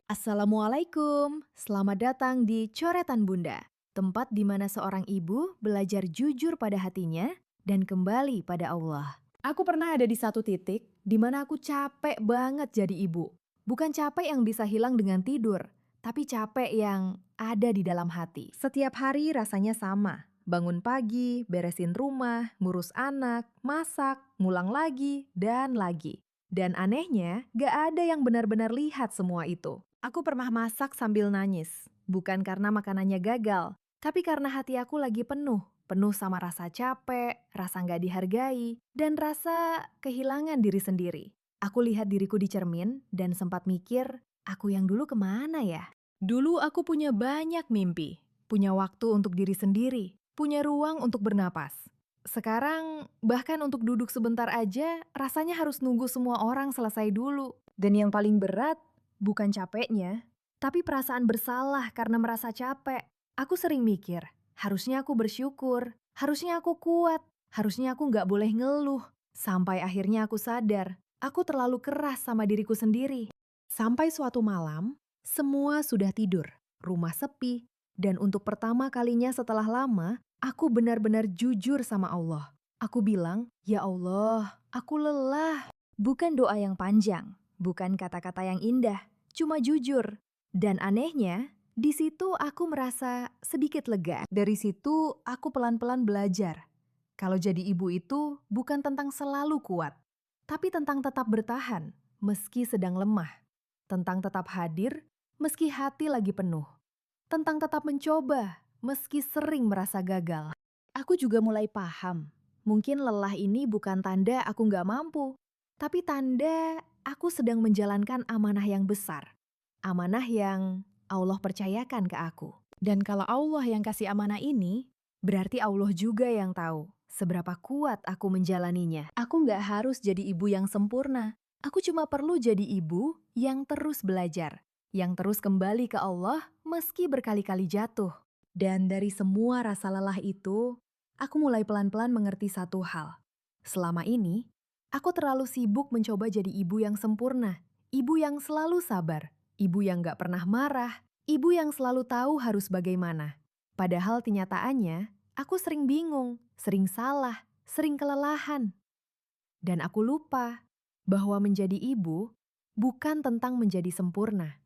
Assalamualaikum, selamat datang di Coretan Bunda, tempat di mana seorang ibu belajar jujur pada hatinya dan kembali pada Allah. Aku pernah ada di satu titik di mana aku capek banget jadi ibu. Bukan capek yang bisa hilang dengan tidur, tapi capek yang ada di dalam hati. Setiap hari rasanya sama. Bangun pagi, beresin rumah, ngurus anak, masak, ngulang lagi, dan lagi. Dan anehnya, gak ada yang benar-benar lihat semua itu. Aku pernah masak sambil nangis, bukan karena makanannya gagal, tapi karena hati aku lagi penuh sama rasa capek, rasa nggak dihargai, dan rasa kehilangan diri sendiri. Aku lihat diriku di cermin dan sempat mikir, aku yang dulu kemana ya? Dulu aku punya banyak mimpi, punya waktu untuk diri sendiri, punya ruang untuk bernapas. Sekarang, bahkan untuk duduk sebentar aja, rasanya harus nunggu semua orang selesai dulu. Dan yang paling berat, bukan capeknya, tapi perasaan bersalah karena merasa capek. Aku sering mikir, harusnya aku bersyukur, harusnya aku kuat, harusnya aku nggak boleh ngeluh. Sampai akhirnya aku sadar, aku terlalu keras sama diriku sendiri. Sampai suatu malam, semua sudah tidur, rumah sepi, dan untuk pertama kalinya setelah lama, aku benar-benar jujur sama Allah. Aku bilang, "Ya Allah, aku lelah." Bukan doa yang panjang, bukan kata-kata yang indah, cuma jujur. Dan anehnya, di situ aku merasa sedikit lega. Dari situ aku pelan-pelan belajar. Kalau jadi ibu itu bukan tentang selalu kuat, tapi tentang tetap bertahan meski sedang lemah. Tentang tetap hadir meski hati lagi penuh. Tentang tetap mencoba meski sering merasa gagal. Aku juga mulai paham, mungkin lelah ini bukan tanda aku nggak mampu, tapi tanda aku sedang menjalankan amanah yang besar. Amanah yang Allah percayakan ke aku. Dan kalau Allah yang kasih amanah ini, berarti Allah juga yang tahu seberapa kuat aku menjalaninya. Aku nggak harus jadi ibu yang sempurna. Aku cuma perlu jadi ibu yang terus belajar, yang terus kembali ke Allah meski berkali-kali jatuh. Dan dari semua rasa lelah itu, aku mulai pelan-pelan mengerti satu hal. Selama ini, aku terlalu sibuk mencoba jadi ibu yang sempurna, ibu yang selalu sabar, ibu yang gak pernah marah, ibu yang selalu tahu harus bagaimana. Padahal kenyataannya, aku sering bingung, sering salah, sering kelelahan. Dan aku lupa bahwa menjadi ibu bukan tentang menjadi sempurna.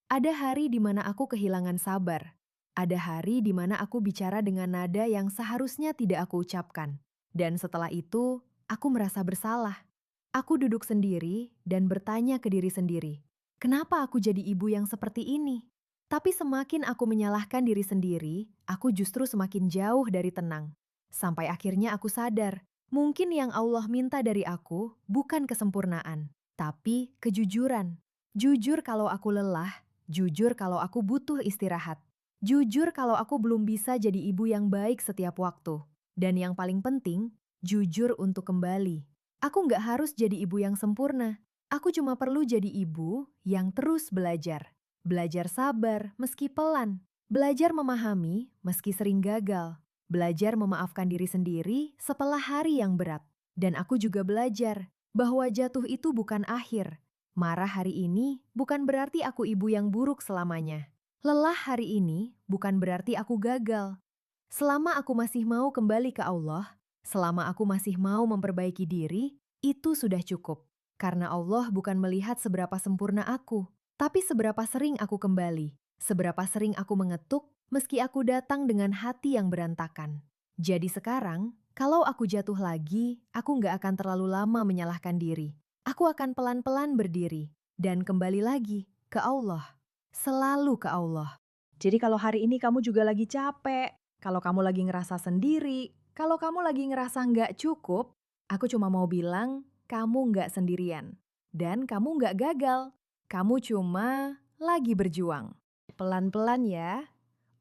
Ada hari di mana aku kehilangan sabar. Ada hari di mana aku bicara dengan nada yang seharusnya tidak aku ucapkan. Dan setelah itu, aku merasa bersalah. Aku duduk sendiri dan bertanya ke diri sendiri, kenapa aku jadi ibu yang seperti ini? Tapi semakin aku menyalahkan diri sendiri, aku justru semakin jauh dari tenang. Sampai akhirnya aku sadar, mungkin yang Allah minta dari aku bukan kesempurnaan, tapi kejujuran. Jujur kalau aku lelah, jujur kalau aku butuh istirahat. Jujur kalau aku belum bisa jadi ibu yang baik setiap waktu. Dan yang paling penting, jujur untuk kembali. Aku nggak harus jadi ibu yang sempurna. Aku cuma perlu jadi ibu yang terus belajar. Belajar sabar meski pelan. Belajar memahami meski sering gagal. Belajar memaafkan diri sendiri setelah hari yang berat. Dan aku juga belajar bahwa jatuh itu bukan akhir. Marah hari ini bukan berarti aku ibu yang buruk selamanya. Lelah hari ini bukan berarti aku gagal. Selama aku masih mau kembali ke Allah, selama aku masih mau memperbaiki diri, itu sudah cukup. Karena Allah bukan melihat seberapa sempurna aku, tapi seberapa sering aku kembali, seberapa sering aku mengetuk meski aku datang dengan hati yang berantakan. Jadi sekarang, kalau aku jatuh lagi, aku nggak akan terlalu lama menyalahkan diri. Aku akan pelan-pelan berdiri dan kembali lagi ke Allah. Selalu ke Allah. Jadi kalau hari ini kamu juga lagi capek, kalau kamu lagi ngerasa sendiri, kalau kamu lagi ngerasa nggak cukup, aku cuma mau bilang, kamu nggak sendirian. Dan kamu nggak gagal. Kamu cuma lagi berjuang. Pelan-pelan ya,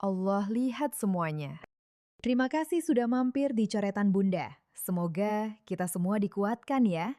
Allah lihat semuanya. Terima kasih sudah mampir di Coretan Bunda. Semoga kita semua dikuatkan ya.